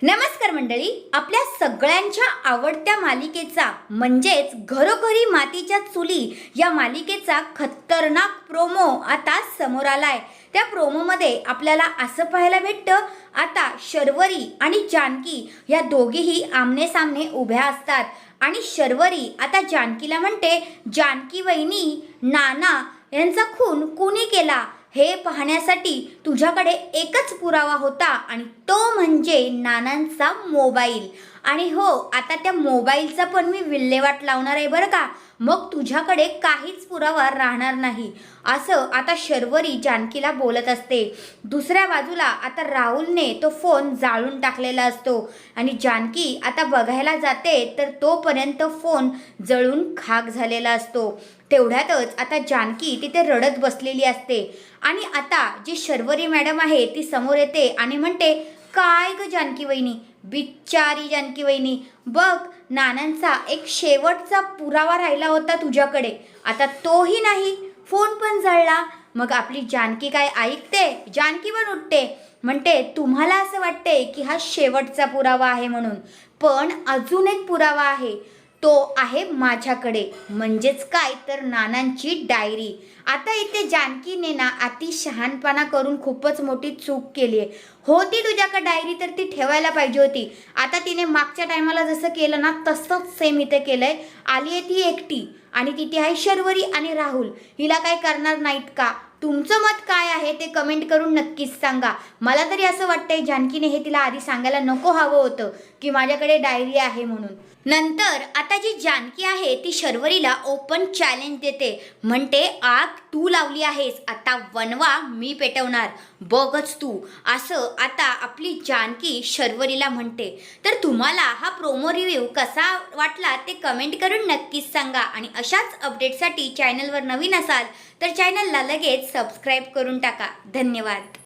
नमस्कार मंडळी, आपल्या सगळ्यांच्या आवडत्या मालिकेचा म्हणजेच घरोघरी मातीच्या चुली या मालिकेचा खतरनाक प्रोमो आता समोर आलाय। त्या प्रोमोमध्ये आपल्याला असं पाहायला भेटतं, आता शर्वरी आणि जानकी या दोघीही आमने सामने उभ्या असतात आणि शर्वरी आता जानकीला म्हणते, जानकी वहिनी, नाना यांचा खून कुणी केला हे पाहण्यासाठी तुझ्याकडे एकच पुरावा होता आणि तो म्हणजे नानांचा मोबाईल। आणि हो, आता त्या मोबाईलचा पण मी विल्हेवाट लावणार आहे बरं का, मग तुझ्याकडे काहीच पुरावा राहणार नाही, असं आता शर्वरी जानकीला बोलत असते। दुसऱ्या बाजूला आता राहुलने तो फोन जाळून टाकलेला असतो आणि जानकी आता बघायला जाते तर तोपर्यंत फोन जळून खाक झालेला असतो। तेवढ्यातच आता जानकी तिथे रडत बसलेली असते आणि आता जी शर्वरी मॅडम आहे ती समोर येते आणि म्हणते, काय ग जानकी वहिनी, बिचारी जानकी वहिनी, बघ नानांचा एक शेवटचा पुरावा राहिला होता तुझ्याकडे, आता तोही नाही, फोन पण जळला। मग आपली जानकी काय ऐकते, जानकी पण उठते, म्हणते तुम्हाला असं वाटते की हा शेवटचा पुरावा आहे म्हणून, पण अजून एक पुरावा आहे, तो आहे माझ्याकडे, म्हणजेच काय तर नानांची डायरी। आता इथे जानकीने ना अति शहाणपणा करून खूपच मोठी चूक केली आहे। होती तुझ्याकडे डायरी तर ती ठेवायला पाहिजे होती, आता तिने मागच्या टायमाला जसं केलं ना तसंच सेम इथे केलंय। आली आहे ती एकटी आणि तिथे आहे शर्वरी आणि राहुल, हिला काय करणार नाहीत का? तुमचं मत काय आहे ते कमेंट करून नक्कीच सांगा। मला तरी असं वाटतंय जानकीने हे तिला आधी सांगायला नको हवं होतं की माझ्याकडे डायरी आहे म्हणून। नंतर आता जी जानकी आहे ती शर्वरीला ओपन चॅलेंज देते, म्हणते आग तू लावली आहेस, आता वनवा मी पेटवणार, बघच तू, असं आता आपली जानकी शर्वरीला म्हणते। तर तुम्हाला हा प्रोमो रिव्ह्यू कसा वाटला ते कमेंट करून नक्कीच सांगा आणि अशाच अपडेटसाठी चॅनलवर नवीन असाल तर चॅनलला लगेच सबस्क्राईब करून टाका। धन्यवाद।